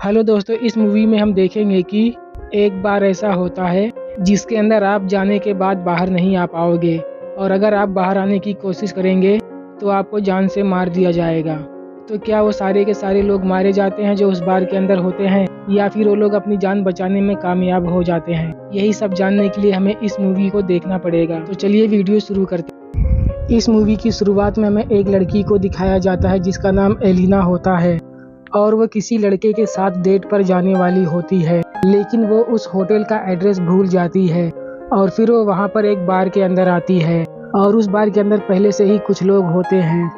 Hello दोस्तों, इस movie में हम देखेंगे कि एक बार ऐसा होता है जिसके अंदर आप जाने के बाद बाहर नहीं आ पाओगे और अगर आप बाहर आने की कोशिश करेंगे तो आपको जान से मार दिया जाएगा। तो क्या वो सारे के सारे लोग मारे जाते हैं जो उस बार के अंदर होते हैं या फिर वो लोग अपनी जान बचाने में कामयाब हो जाते हैं? यही सब जानने के लिए हमें इस मूवी को देखना पड़ेगा। तो चलिए वीडियो शुरू करते हैं। इस मूवी की शुरुआत में हमें एक लड़की को दिखाया जाता है जिसका नाम एलिना होता है और वो किसी लड़के के साथ डेट पर जाने वाली होती है, लेकिन वो उस होटल का एड्रेस भूल जाती है और फिर वो वहाँ पर एक बार के अंदर आती है और उस बार के अंदर पहले से ही कुछ लोग होते हैं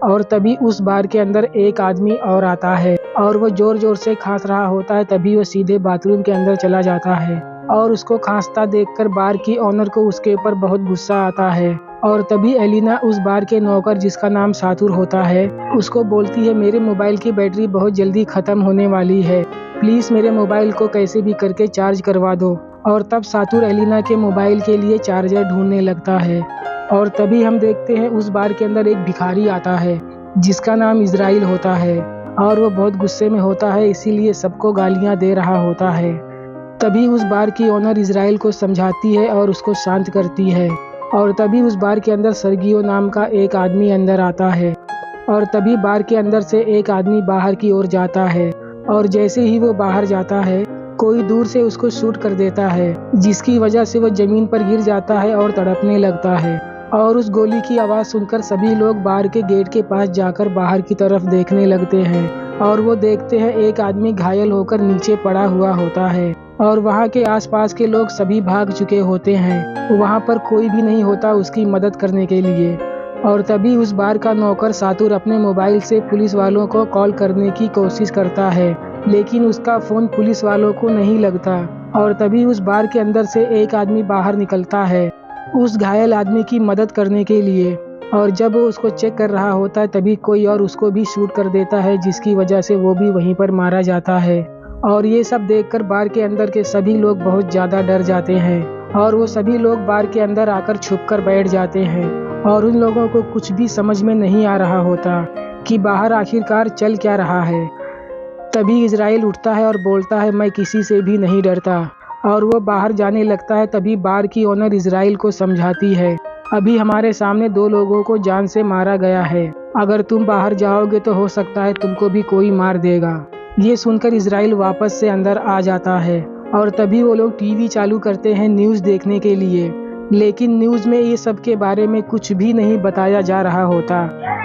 और तभी उस बार के अंदर एक आदमी और आता है और वो जोर जोर से खांस रहा होता है। तभी वो सीधे बाथरूम के अंदर चला जाता है और उसको खांसता देखकर बार की ओनर को उसके ऊपर बहुत गुस्सा आता है और तभी एलिना उस बार के नौकर जिसका नाम सातुर होता है उसको बोलती है, मेरे मोबाइल की बैटरी बहुत जल्दी ख़त्म होने वाली है, प्लीज़ मेरे मोबाइल को कैसे भी करके चार्ज करवा दो। और तब सातुर एलिना के मोबाइल के लिए चार्जर ढूंढने लगता है और तभी हम देखते हैं उस बार के अंदर एक भिखारी आता है जिसका नाम इज़राइल होता है और वो बहुत गुस्से में होता है, इसीलिए सबको गालियाँ दे रहा होता है। तभी उस बार की ओनर इज़राइल को समझाती है और उसको शांत करती है और तभी उस बार के अंदर सर्गियो नाम का एक आदमी अंदर आता है और तभी बार के अंदर से एक आदमी बाहर की ओर जाता है और जैसे ही वो बाहर जाता है कोई दूर से उसको शूट कर देता है जिसकी वजह से वो जमीन पर गिर जाता है और तड़पने लगता है और उस गोली की आवाज़ सुनकर सभी लोग बाहर के गेट के पास जाकर बाहर की तरफ देखने लगते हैं और वो देखते हैं एक आदमी घायल होकर नीचे पड़ा हुआ होता है और वहाँ के आसपास के लोग सभी भाग चुके होते हैं। वहाँ पर कोई भी नहीं होता उसकी मदद करने के लिए और तभी उस बार का नौकर सातुर अपने मोबाइल से पुलिस वालों को कॉल करने की कोशिश करता है, लेकिन उसका फ़ोन पुलिस वालों को नहीं लगता और तभी उस बार के अंदर से एक आदमी बाहर निकलता है उस घायल आदमी की मदद करने के लिए और जब वो उसको चेक कर रहा होता है तभी कोई और उसको भी शूट कर देता है जिसकी वजह से वो भी वहीं पर मारा जाता है। और ये सब देखकर बार के अंदर के सभी लोग बहुत ज़्यादा डर जाते हैं और वो सभी लोग बार के अंदर आकर छुपकर बैठ जाते हैं और उन लोगों को कुछ भी समझ में नहीं आ रहा होता कि बाहर आखिरकार चल क्या रहा है। तभी इज़राइल उठता है और बोलता है, मैं किसी से भी नहीं डरता और वो बाहर जाने लगता है। तभी बार की ओनर इज़राइल को समझाती है, अभी हमारे सामने 2 लोगों को जान से मारा गया है, अगर तुम बाहर जाओगे तो हो सकता है तुमको भी कोई मार देगा। ये सुनकर इज़राइल वापस से अंदर आ जाता है और तभी वो लोग टीवी चालू करते हैं न्यूज़ देखने के लिए, लेकिन न्यूज़ में ये सब के बारे में कुछ भी नहीं बताया जा रहा होता।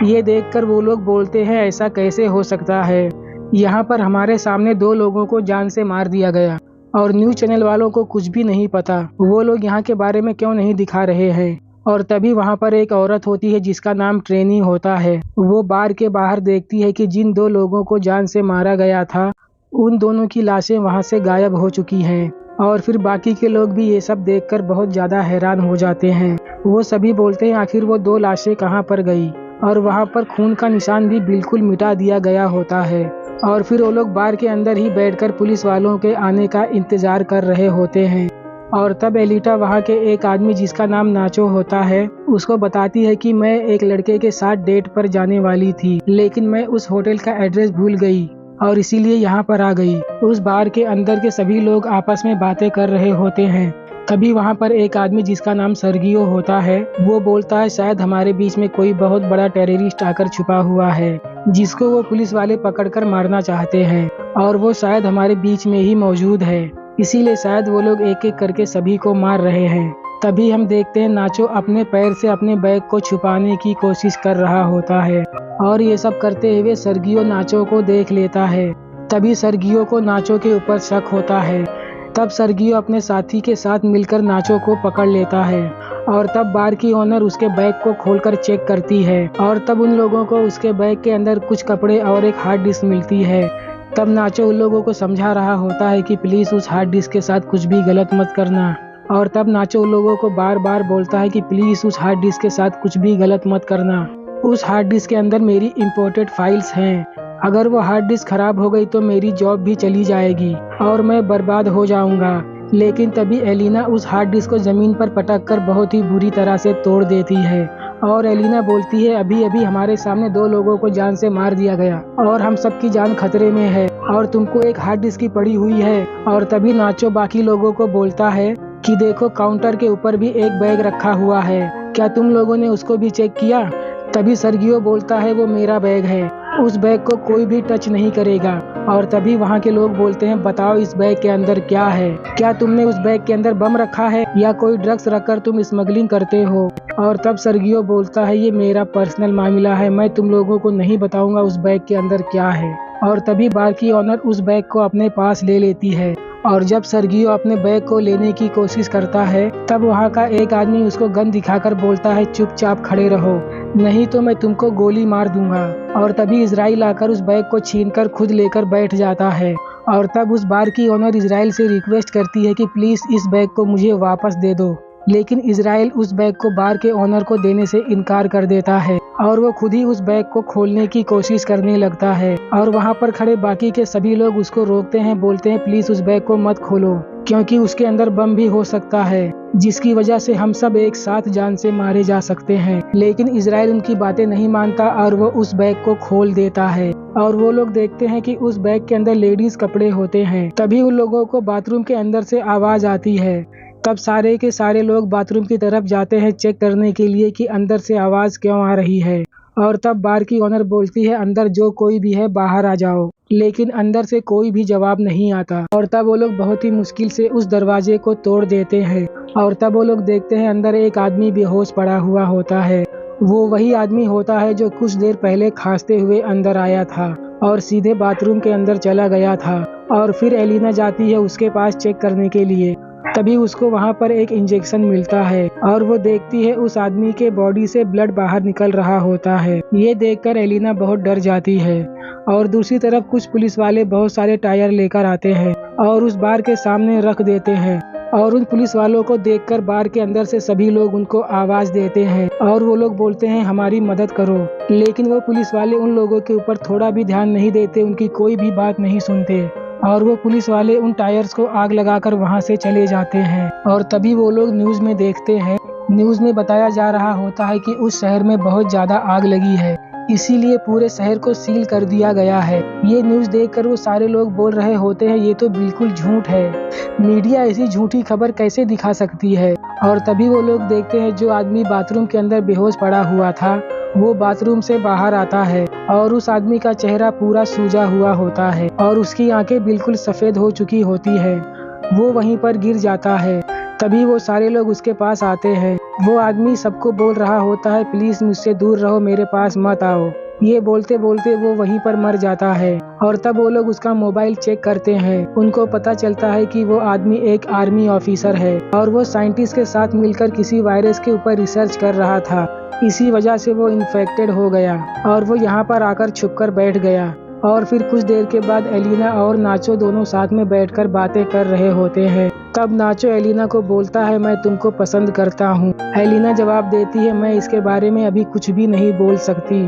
ये देखकर वो लोग बोलते हैं, ऐसा कैसे हो सकता है, यहाँ पर हमारे सामने 2 लोगों को जान से मार दिया गया और न्यूज़ चैनल वालों को कुछ भी नहीं पता, वो लोग यहाँ के बारे में क्यों नहीं दिखा रहे हैं। और तभी वहाँ पर एक औरत होती है जिसका नाम ट्रेनी होता है, वो बार के बाहर देखती है कि जिन 2 लोगों को जान से मारा गया था उन दोनों की लाशें वहाँ से गायब हो चुकी हैं और फिर बाकी के लोग भी ये सब देखकर बहुत ज़्यादा हैरान हो जाते हैं। वो सभी बोलते हैं आखिर वो 2 लाशें कहाँ पर गई और वहाँ पर खून का निशान भी बिल्कुल मिटा दिया गया होता है और फिर वो लोग बार के अंदर ही बैठकर पुलिस वालों के आने का इंतज़ार कर रहे होते हैं। और तब एलिटा वहाँ के एक आदमी जिसका नाम नाचो होता है उसको बताती है कि मैं एक लड़के के साथ डेट पर जाने वाली थी, लेकिन मैं उस होटल का एड्रेस भूल गई और इसीलिए यहाँ पर आ गई। उस बार के अंदर के सभी लोग आपस में बातें कर रहे होते हैं। तभी वहाँ पर एक आदमी जिसका नाम सर्गियो होता है वो बोलता है, शायद हमारे बीच में कोई बहुत बड़ा टेररिस्ट आकर छुपा हुआ है जिसको वो पुलिस वाले पकड़कर मारना चाहते हैं और वो शायद हमारे बीच में ही मौजूद है, इसीलिए शायद वो लोग एक एक करके सभी को मार रहे हैं। तभी हम देखते हैं नाचो अपने पैर से अपने बैग को छुपाने की कोशिश कर रहा होता है और ये सब करते हुए सर्गियो नाचो को देख लेता है। तभी सर्गियो को नाचो के ऊपर शक होता है। तब सर्गियो अपने साथी के साथ मिलकर नाचो को पकड़ लेता है और तब बार की ओनर उसके बैग को खोलकर चेक करती है और तब उन लोगों को उसके बैग के अंदर कुछ कपड़े और एक हार्ड डिस्क मिलती है। तब नाचो उन लोगों को समझा रहा होता है कि प्लीज़ उस हार्ड डिस्क के साथ कुछ भी गलत मत करना और तब नाचो उन लोगों को बार बार बोलता है कि प्लीज़ उस हार्ड डिस्क के साथ कुछ भी गलत मत करना, उस हार्ड डिस्क के अंदर मेरी इम्पोर्टेड फाइल्स हैं, अगर वो हार्ड डिस्क खराब हो गई तो मेरी जॉब भी चली जाएगी और मैं बर्बाद हो जाऊंगा। लेकिन तभी एलिना उस हार्ड डिस्क को ज़मीन पर पटक कर बहुत ही बुरी तरह से तोड़ देती है और एलिना बोलती है अभी अभी हमारे सामने 2 लोगों को जान से मार दिया गया और हम सबकी जान खतरे में है और तुमको एक हार्ड डिस्क की पड़ी हुई है। और तभी नाचो बाकी लोगों को बोलता है कि देखो काउंटर के ऊपर भी एक बैग रखा हुआ है, क्या तुम लोगों ने उसको भी चेक किया? तभी सर्गियो बोलता है वो मेरा बैग है, उस बैग को कोई भी टच नहीं करेगा। और तभी वहाँ के लोग बोलते हैं बताओ इस बैग के अंदर क्या है, क्या तुमने उस बैग के अंदर बम रखा है या कोई ड्रग्स रखकर तुम स्मगलिंग करते हो? और तब सर्गियो बोलता है ये मेरा पर्सनल मामला है, मैं तुम लोगों को नहीं बताऊंगा उस बैग के अंदर क्या है। और तभी बार की ऑनर उस बैग को अपने पास ले लेती है और जब सर्गियो अपने बैग को लेने की कोशिश करता है तब वहाँ का एक आदमी उसको गन दिखाकर बोलता है चुपचाप खड़े रहो, नहीं तो मैं तुमको गोली मार दूंगा। और तभी इजराइल आकर उस बैग को छीनकर खुद लेकर बैठ जाता है। और तब उस बार की ओनर इजराइल से रिक्वेस्ट करती है कि प्लीज इस बैग को मुझे वापस दे दो, लेकिन इजराइल उस बैग को बार के ओनर को देने से इनकार कर देता है और वो खुद ही उस बैग को खोलने की कोशिश करने लगता है। और वहाँ पर खड़े बाकी के सभी लोग उसको रोकते हैं, बोलते हैं प्लीज उस बैग को मत खोलो क्योंकि उसके अंदर बम भी हो सकता है जिसकी वजह से हम सब एक साथ जान से मारे जा सकते हैं। लेकिन इजराइल उनकी बातें नहीं मानता और वो उस बैग को खोल देता है और वो लोग देखते हैं कि उस बैग के अंदर लेडीज कपड़े होते हैं। तभी उन लोगों को बाथरूम के अंदर से आवाज आती है। तब सारे के सारे लोग बाथरूम की तरफ जाते हैं चेक करने के लिए कि अंदर से आवाज क्यों आ रही है। और तब बार की ओनर बोलती है अंदर जो कोई भी है बाहर आ जाओ, लेकिन अंदर से कोई भी जवाब नहीं आता। और तब वो लोग बहुत ही मुश्किल से उस दरवाजे को तोड़ देते हैं और तब वो लोग देखते हैं अंदर एक आदमी बेहोश पड़ा हुआ होता है। वो वही आदमी होता है जो कुछ देर पहले खांसते हुए अंदर आया था और सीधे बाथरूम के अंदर चला गया था। और फिर एलिना जाती है उसके पास चेक करने के लिए। तभी उसको वहाँ पर एक इंजेक्शन मिलता है और वो देखती है उस आदमी के बॉडी से ब्लड बाहर निकल रहा होता है। ये देखकर एलिना बहुत डर जाती है। और दूसरी तरफ कुछ पुलिस वाले बहुत सारे टायर लेकर आते हैं और उस बार के सामने रख देते हैं और उन पुलिस वालों को देखकर बार के अंदर से सभी लोग उनको आवाज देते हैं और वो लोग बोलते हैं हमारी मदद करो। लेकिन वो पुलिस वाले उन लोगों के ऊपर थोड़ा भी ध्यान नहीं देते, उनकी कोई भी बात नहीं सुनते और वो पुलिस वाले उन टायर्स को आग लगाकर वहां से चले जाते हैं। और तभी वो लोग न्यूज में देखते हैं, न्यूज में बताया जा रहा होता है कि उस शहर में बहुत ज्यादा आग लगी है, इसीलिए पूरे शहर को सील कर दिया गया है। ये न्यूज देखकर वो सारे लोग बोल रहे होते हैं ये तो बिल्कुल झूठ है, मीडिया ऐसी झूठी खबर कैसे दिखा सकती है। और तभी वो लोग देखते हैं जो आदमी बाथरूम के अंदर बेहोश पड़ा हुआ था वो बाथरूम से बाहर आता है और उस आदमी का चेहरा पूरा सूजा हुआ होता है और उसकी आंखें बिल्कुल सफेद हो चुकी होती है। वो वहीं पर गिर जाता है। तभी वो सारे लोग उसके पास आते हैं। वो आदमी सबको बोल रहा होता है प्लीज मुझसे दूर रहो, मेरे पास मत आओ। ये बोलते बोलते वो वहीं पर मर जाता है। और तब वो लोग उसका मोबाइल चेक करते हैं, उनको पता चलता है कि वो आदमी एक आर्मी ऑफिसर है और वो साइंटिस्ट के साथ मिलकर किसी वायरस के ऊपर रिसर्च कर रहा था, इसी वजह से वो इन्फेक्टेड हो गया और वो यहाँ पर आकर छुपकर बैठ गया। और फिर कुछ देर के बाद एलिना और नाचो दोनों साथ में बैठकर बातें कर रहे होते हैं। तब नाचो एलिना को बोलता है मैं तुमको पसंद करता हूँ। एलिना जवाब देती है मैं इसके बारे में अभी कुछ भी नहीं बोल सकती,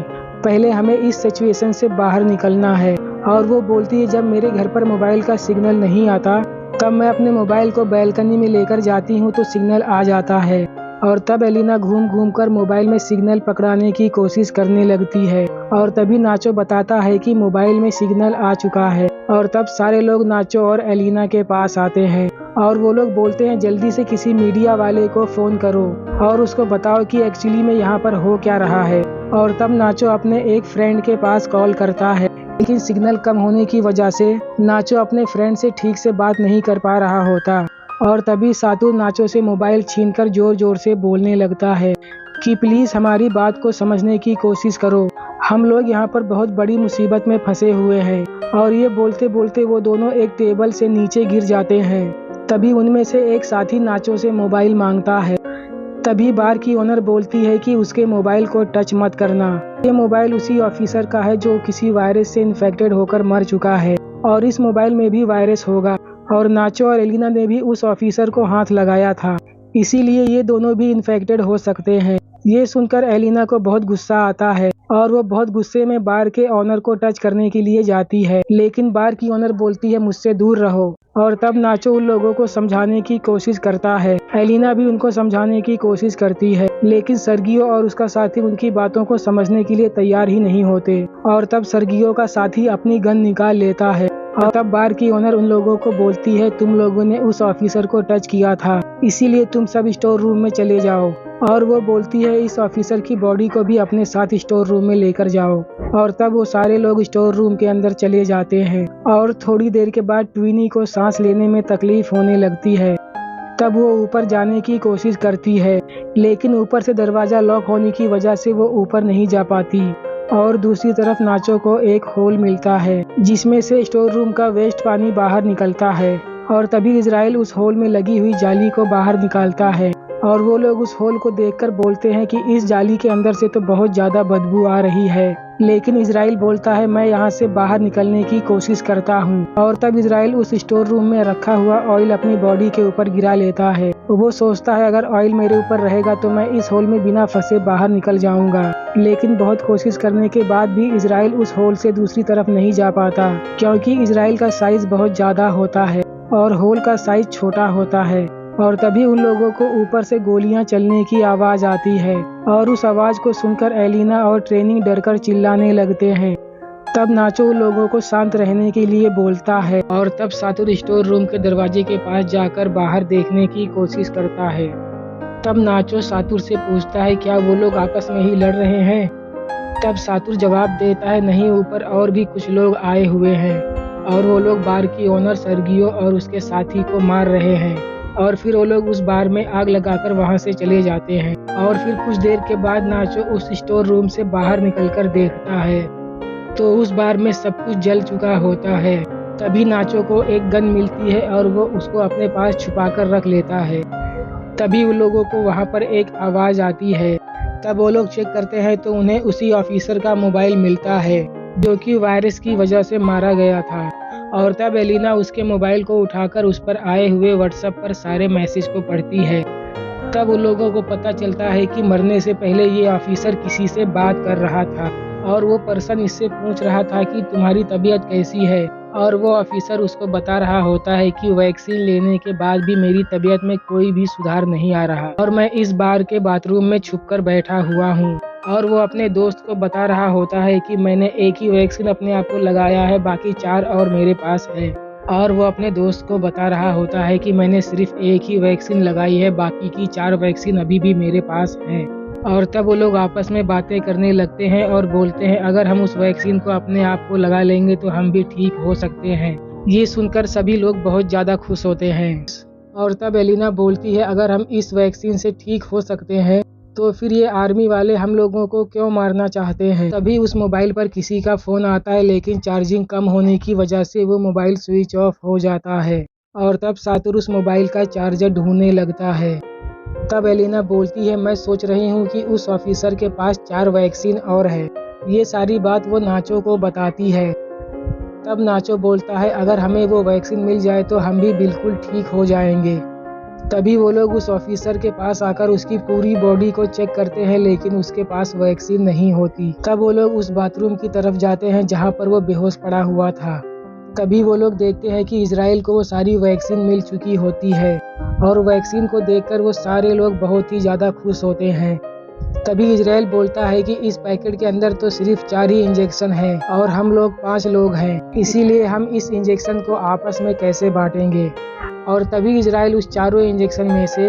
पहले हमें इस सिचुएशन से बाहर निकलना है। और वो बोलती है जब मेरे घर पर मोबाइल का सिग्नल नहीं आता तब मैं अपने मोबाइल को बैल्कनी में लेकर जाती हूँ तो सिग्नल आ जाता है। और तब एलिना घूम घूम कर मोबाइल में सिग्नल पकड़ाने की कोशिश करने लगती है और तभी नाचो बताता है कि मोबाइल में सिग्नल आ चुका है। और तब सारे लोग नाचो और एलिना के पास आते हैं और वो लोग बोलते हैं जल्दी से किसी मीडिया वाले को फोन करो और उसको बताओ कि एक्चुअली में यहाँ पर हो क्या रहा है। और तब नाचो अपने एक फ्रेंड के पास कॉल करता है, लेकिन सिग्नल कम होने की वजह से नाचो अपने फ्रेंड से ठीक से बात नहीं कर पा रहा होता। और तभी सातू नाचो से मोबाइल छीनकर जोर जोर से बोलने लगता है कि प्लीज हमारी बात को समझने की कोशिश करो, हम लोग यहाँ पर बहुत बड़ी मुसीबत में फंसे हुए हैं। और ये बोलते बोलते वो दोनों एक टेबल से नीचे गिर जाते हैं। तभी उनमें से एक साथी नाचो से मोबाइल मांगता है। तभी बार की ओनर बोलती है कि उसके मोबाइल को टच मत करना, ये मोबाइल उसी ऑफिसर का है जो किसी वायरस से इन्फेक्टेड होकर मर चुका है और इस मोबाइल में भी वायरस होगा। और नाचो और एलिना ने भी उस ऑफिसर को हाथ लगाया था, इसीलिए ये दोनों भी इन्फेक्टेड हो सकते हैं। ये सुनकर एलिना को बहुत गुस्सा आता है और वो बहुत गुस्से में बार के ऑनर को टच करने के लिए जाती है, लेकिन बार की ऑनर बोलती है मुझसे दूर रहो। और तब नाचो उन लोगों को समझाने की कोशिश करता है। एलिना भी उनको समझाने की कोशिश करती है, लेकिन सर्गियो और उसका साथी उनकी बातों को समझने के लिए तैयार ही नहीं होते। और तब सर्गियो का साथी अपनी गन निकाल लेता है और तब बार की ओनर उन लोगों को बोलती है तुम लोगों ने उस ऑफिसर को टच किया था, इसीलिए तुम सब स्टोर रूम में चले जाओ। और वो बोलती है इस ऑफिसर की बॉडी को भी अपने साथ स्टोर रूम में लेकर जाओ। और तब वो सारे लोग स्टोर रूम के अंदर चले जाते हैं और थोड़ी देर के बाद ट्विनी को सांस लेने में तकलीफ होने लगती है। तब वो ऊपर जाने की कोशिश करती है, लेकिन ऊपर से दरवाजा लॉक होने की वजह से वो ऊपर नहीं जा पाती। और दूसरी तरफ नाचो को एक होल मिलता है जिसमें से स्टोर रूम का वेस्ट पानी बाहर निकलता है। और तभी इजराइल उस होल में लगी हुई जाली को बाहर निकालता है और वो लोग उस होल को देखकर बोलते हैं कि इस जाली के अंदर से तो बहुत ज्यादा बदबू आ रही है। लेकिन इजराइल बोलता है मैं यहाँ से बाहर निकलने की कोशिश करता हूँ। और तब इजराइल उस स्टोर रूम में रखा हुआ ऑयल अपनी बॉडी के ऊपर गिरा लेता है। वो सोचता है अगर ऑयल मेरे ऊपर रहेगा तो मैं इस होल में बिना फंसे बाहर निकल जाऊंगा। लेकिन बहुत कोशिश करने के बाद भी इजराइल उस होल से दूसरी तरफ नहीं जा पाता, क्योंकि इजराइल का साइज बहुत ज्यादा होता है और होल का साइज छोटा होता है। और तभी उन लोगों को ऊपर से गोलियां चलने की आवाज आती है और उस आवाज को सुनकर एलिना और ट्रेनिंग डरकर चिल्लाने लगते हैं। तब नाचो उन लोगों को शांत रहने के लिए बोलता है और तब सातुर स्टोर रूम के दरवाजे के पास जाकर बाहर देखने की कोशिश करता है। तब नाचो सातुर से पूछता है क्या वो लोग आपस में ही लड़ रहे हैं। तब सातुर जवाब देता है नहीं, ऊपर और भी कुछ लोग आए हुए हैं और वो लोग बार की ओनर सर्गियो और उसके साथी को मार रहे हैं। और फिर वो लोग उस बार में आग लगाकर वहां से चले जाते हैं। और फिर कुछ देर के बाद नाचो उस स्टोर रूम से बाहर निकलकर देखता है तो उस बार में सब कुछ जल चुका होता है। तभी नाचो को एक गन मिलती है और वो उसको अपने पास छुपाकर रख लेता है। तभी उन लोगों को वहां पर एक आवाज आती है। तब वो लोग चेक करते हैं तो उन्हें उसी ऑफिसर का मोबाइल मिलता है जो कि वायरस की वजह से मारा गया था। और तब एलिना उसके मोबाइल को उठाकर उस पर आए हुए व्हाट्सएप पर सारे मैसेज को पढ़ती है। तब उन लोगों को पता चलता है कि मरने से पहले ये ऑफिसर किसी से बात कर रहा था और वो पर्सन इससे पूछ रहा था कि तुम्हारी तबीयत कैसी है। और वो ऑफिसर उसको बता रहा होता है कि वैक्सीन लेने के बाद भी मेरी तबीयत में कोई भी सुधार नहीं आ रहा और मैं इस बार के बाथरूम में छुपकर बैठा हुआ हूँ। और वो अपने दोस्त को बता रहा होता है कि मैंने एक ही वैक्सीन अपने आप को लगाया है, बाकी 4 और मेरे पास है। और वो अपने दोस्त को बता रहा होता है कि मैंने सिर्फ एक ही वैक्सीन लगाई है, बाकी की 4 वैक्सीन अभी भी मेरे पास हैं। और तब वो लोग आपस में बातें करने लगते हैं और बोलते हैं अगर हम उस वैक्सीन को अपने आप को लगा लेंगे तो हम भी ठीक हो सकते हैं। ये सुनकर सभी लोग बहुत ज़्यादा खुश होते हैं। और तब एलिना बोलती है अगर हम इस वैक्सीन से ठीक हो सकते हैं तो फिर ये आर्मी वाले हम लोगों को क्यों मारना चाहते हैं। तभी उस मोबाइल पर किसी का फ़ोन आता है, लेकिन चार्जिंग कम होने की वजह से वो मोबाइल स्विच ऑफ हो जाता है। और तब सातुर उस मोबाइल का चार्जर ढूंढने लगता है। तब एलिना बोलती है मैं सोच रही हूँ कि उस ऑफिसर के पास 4 वैक्सीन और है। ये सारी बात वो नाचो को बताती है। तब नाचो बोलता है अगर हमें वो वैक्सीन मिल जाए तो हम भी बिल्कुल ठीक हो जाएंगे। तभी वो लोग उस ऑफिसर के पास आकर उसकी पूरी बॉडी को चेक करते हैं, लेकिन उसके पास वैक्सीन नहीं होती। तब वो लोग उस बाथरूम की तरफ जाते हैं जहाँ पर वो बेहोश पड़ा हुआ था। तभी वो लोग देखते हैं कि इजराइल को वो सारी वैक्सीन मिल चुकी होती है और वैक्सीन को देखकर वो सारे लोग बहुत ही ज़्यादा खुश होते हैं। तभी इजराइल बोलता है कि इस पैकेट के अंदर तो सिर्फ 4 ही इंजेक्शन हैं और हम लोग 5 लोग हैं, इसीलिए हम इस इंजेक्शन को आपस में कैसे बांटेंगे। और तभी इजराइल उस 4 इंजेक्शन में से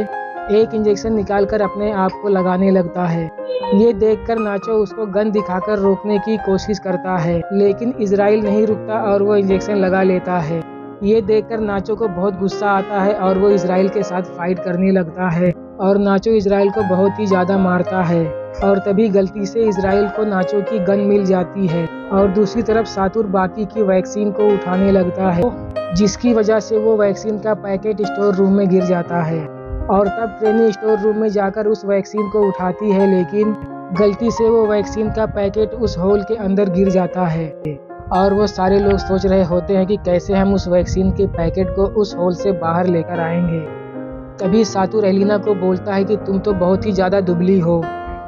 एक इंजेक्शन निकालकर अपने आप को लगाने लगता है। ये देखकर नाचो उसको गन दिखाकर रोकने की कोशिश करता है, लेकिन इजराइल नहीं रुकता और वो इंजेक्शन लगा लेता है। ये देखकर नाचो को बहुत गुस्सा आता है और वो इजराइल के साथ फाइट करने लगता है और नाचो इजराइल को बहुत ही ज़्यादा मारता है। और तभी गलती से इजराइल को नाचो की गन मिल जाती है और दूसरी तरफ सातुर बाकी की वैक्सीन को उठाने लगता है, जिसकी वजह से वो वैक्सीन का पैकेट स्टोर रूम में गिर जाता है। और तब ट्रेनी स्टोर रूम में जाकर उस वैक्सीन को उठाती है, लेकिन गलती से वो वैक्सीन का पैकेट उस होल के अंदर गिर जाता है। और वो सारे लोग सोच रहे होते हैं कि कैसे हम उस वैक्सीन के पैकेट को उस होल से बाहर लेकर आएंगे। तभी सातुर एलिना को बोलता है कि तुम तो बहुत ही ज़्यादा दुबली हो,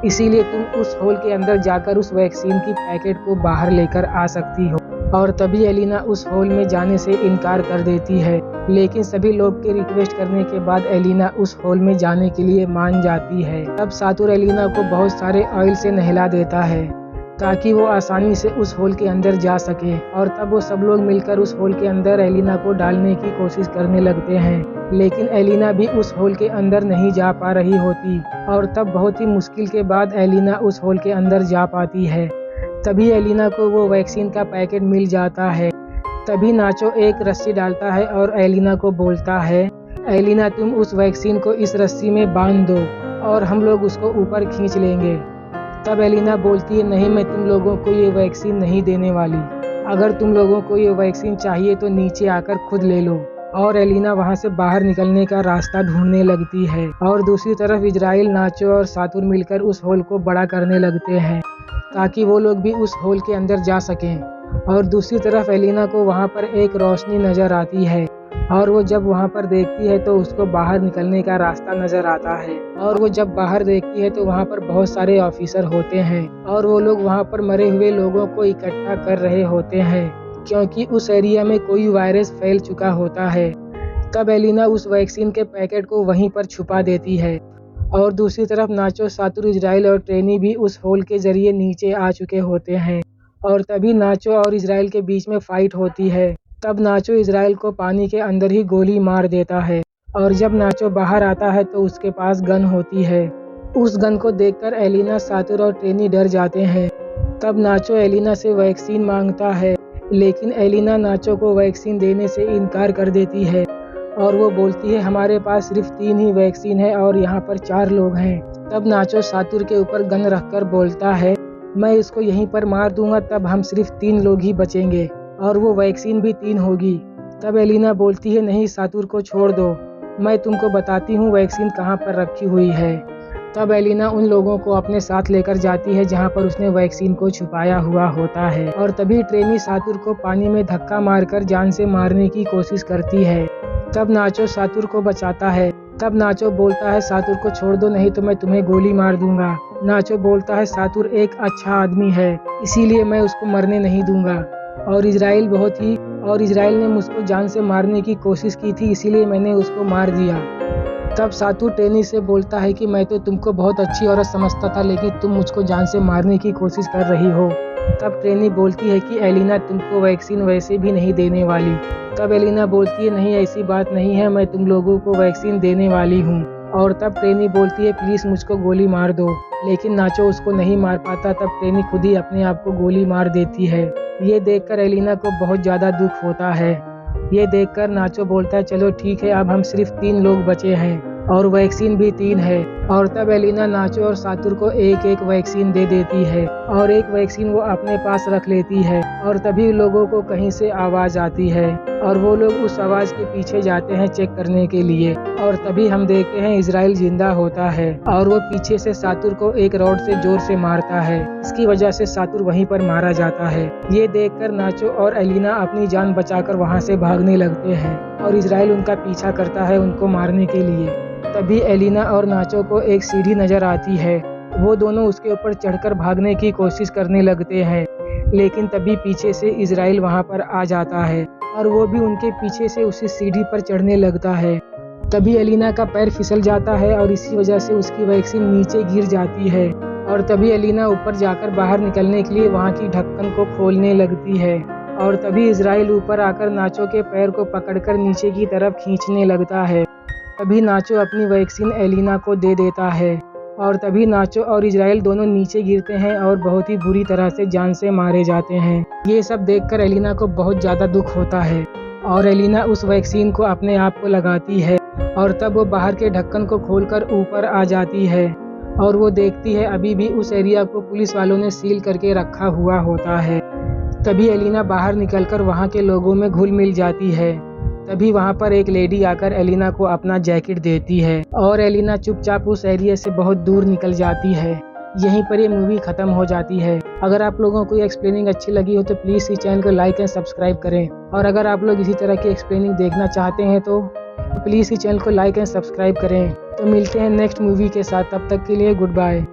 इसीलिए तुम उस होल के अंदर जाकर उस वैक्सीन की पैकेट को बाहर लेकर आ सकती हो। और तभी एलिना उस होल में जाने से इनकार कर देती है, लेकिन सभी लोग के रिक्वेस्ट करने के बाद एलिना उस होल में जाने के लिए मान जाती है। तब सातुर एलिना को बहुत सारे ऑयल से नहला देता है ताकि वो आसानी से उस होल के अंदर जा सके। और तब वो सब लोग मिलकर उस होल के अंदर एलिना को डालने की कोशिश करने लगते हैं, लेकिन एलिना भी उस होल के अंदर नहीं जा पा रही होती। और तब बहुत ही मुश्किल के बाद एलिना उस होल के अंदर जा पाती है। तभी एलिना को वो वैक्सीन का पैकेट मिल जाता है। तभी नाचो एक रस्सी डालता है और एलिना को बोलता है, एलिना तुम उस वैक्सीन को इस रस्सी में बांध दो और हम लोग उसको ऊपर खींच लेंगे। तब एलिना बोलती है, नहीं, मैं तुम लोगों को ये वैक्सीन नहीं देने वाली। अगर तुम लोगों को ये वैक्सीन चाहिए तो नीचे आकर खुद ले लो। और एलिना वहाँ से बाहर निकलने का रास्ता ढूंढने लगती है। और दूसरी तरफ इजराइल, नाचो और सातुर मिलकर उस होल को बड़ा करने लगते हैं ताकि वो लोग भी उस होल के अंदर जा सकें। और दूसरी तरफ एलिना को वहाँ पर एक रोशनी नज़र आती है और वो जब वहाँ पर देखती है तो उसको बाहर निकलने का रास्ता नज़र आता है। और वो जब बाहर देखती है तो वहाँ पर बहुत सारे ऑफिसर होते हैं और वो लोग वहाँ पर मरे हुए लोगों को इकट्ठा कर रहे होते हैं क्योंकि उस एरिया में कोई वायरस फैल चुका होता है। तब एलिना उस वैक्सीन के पैकेट को वहीं पर छुपा देती है। और दूसरी तरफ नाचो, सातुर, इजराइल और ट्रेनी भी उस होल के जरिए नीचे आ चुके होते हैं। और तभी नाचो और इजराइल के बीच में फाइट होती है। तब नाचो इजराइल को पानी के अंदर ही गोली मार देता है। और जब नाचो बाहर आता है तो उसके पास गन होती है। उस गन को देखकर एलिना, सातुर और ट्रेनी डर जाते हैं। तब नाचो एलिना से वैक्सीन मांगता है, लेकिन एलिना नाचो को वैक्सीन देने से इनकार कर देती है। और वो बोलती है, हमारे पास सिर्फ 3 ही वैक्सीन है और यहाँ पर 4 लोग हैं। तब नाचो सातुर के ऊपर गन रखकर बोलता है, मैं इसको यहीं पर मार दूंगा, तब हम सिर्फ 3 लोग ही बचेंगे और वो वैक्सीन भी 3 होगी। तब एलिना बोलती है, नहीं, सातुर को छोड़ दो, मैं तुमको बताती हूँ वैक्सीन कहाँ पर रखी हुई है। तब एलिना उन लोगों को अपने साथ लेकर जाती है जहाँ पर उसने वैक्सीन को छुपाया हुआ होता है। और तभी ट्रेनी सातुर को पानी में धक्का मारकर जान से मारने की कोशिश करती है। तब नाचो सातुर को बचाता है। तब नाचो बोलता है, सातुर को छोड़ दो, नहीं तो मैं तुम्हें गोली मार दूंगा। नाचो बोलता है, सातुर एक अच्छा आदमी है, इसीलिए मैं उसको मरने नहीं दूंगा। और इजराइल ने मुझको जान से मारने की कोशिश की थी, इसीलिए मैंने उसको मार दिया। तब सातुर ट्रेनी से बोलता है कि मैं तो तुमको बहुत अच्छी औरत समझता था, लेकिन तुम मुझको जान से मारने की कोशिश कर रही हो। तब ट्रेनी बोलती है कि एलिना तुमको वैक्सीन वैसे भी नहीं देने वाली। तब एलिना बोलती है, नहीं, ऐसी बात नहीं है, मैं तुम लोगों को वैक्सीन देने वाली हूँ। और तब ट्रेनी बोलती है, प्लीज़ मुझको गोली मार दो, लेकिन नाचो उसको नहीं मार पाता। तब ट्रेनी खुद ही अपने आप को गोली मार देती है। ये देखकर एलिना को बहुत ज़्यादा दुख होता है। ये देखकर नाचो बोलता है, चलो ठीक है, अब हम सिर्फ 3 लोग बचे हैं और वैक्सीन भी 3 है। और तब एलिना नाचो और सातुर को एक एक वैक्सीन दे देती है और एक वैक्सीन वो अपने पास रख लेती है। और तभी लोगों को कहीं से आवाज़ आती है और वो लोग उस आवाज़ के पीछे जाते हैं चेक करने के लिए। और तभी हम देखते हैं इजराइल जिंदा होता है और वो पीछे से सातुर को एक रॉड से जोर से मारता है। इसकी वजह से सातुर वहीं पर मारा जाता है। ये देखकर नाचो और एलिना अपनी जान बचाकर वहाँ से भागने लगते हैं और इजराइल उनका पीछा करता है उनको मारने के लिए। तभी एलिना और नाचो को एक सीढ़ी नजर आती है। वो दोनों उसके ऊपर चढ़कर भागने की कोशिश करने लगते हैं, लेकिन तभी पीछे से इजराइल वहाँ पर आ जाता है और वो भी उनके पीछे से उसी सीढ़ी पर चढ़ने लगता है। तभी एलिना का पैर फिसल जाता है और इसी वजह से उसकी वैक्सीन नीचे गिर जाती है। और तभी एलिना ऊपर जाकर बाहर निकलने के लिए वहाँ की ढक्कन को खोलने लगती है। और तभी इजराइल ऊपर आकर नाचो के पैर को पकड़कर नीचे की तरफ खींचने लगता है। तभी नाचो अपनी वैक्सीन एलिना को दे देता है और तभी नाचो और इजराइल दोनों नीचे गिरते हैं और बहुत ही बुरी तरह से जान से मारे जाते हैं। ये सब देखकर एलिना को बहुत ज़्यादा दुख होता है और एलिना उस वैक्सीन को अपने आप को लगाती है। और तब वो बाहर के ढक्कन को खोलकर ऊपर आ जाती है और वो देखती है अभी भी उस एरिया को पुलिस वालों ने सील करके रखा हुआ होता है। तभी एलिना बाहर निकलकर वहाँ के लोगों में घुल मिल जाती है। तभी वहाँ पर एक लेडी आकर एलिना को अपना जैकेट देती है और एलिना चुपचाप उस एरिया से बहुत दूर निकल जाती है। यहीं पर ये मूवी ख़त्म हो जाती है। अगर आप लोगों को ये एक्सप्लेनिंग अच्छी लगी हो तो प्लीज़ इस चैनल को लाइक एंड सब्सक्राइब करें। और अगर आप लोग इसी तरह की एक्सप्लेनिंग देखना चाहते हैं तो प्लीज़ इस चैनल को लाइक एंड सब्सक्राइब करें। तो मिलते हैं नेक्स्ट मूवी के साथ, तब तक के लिए गुड बाय।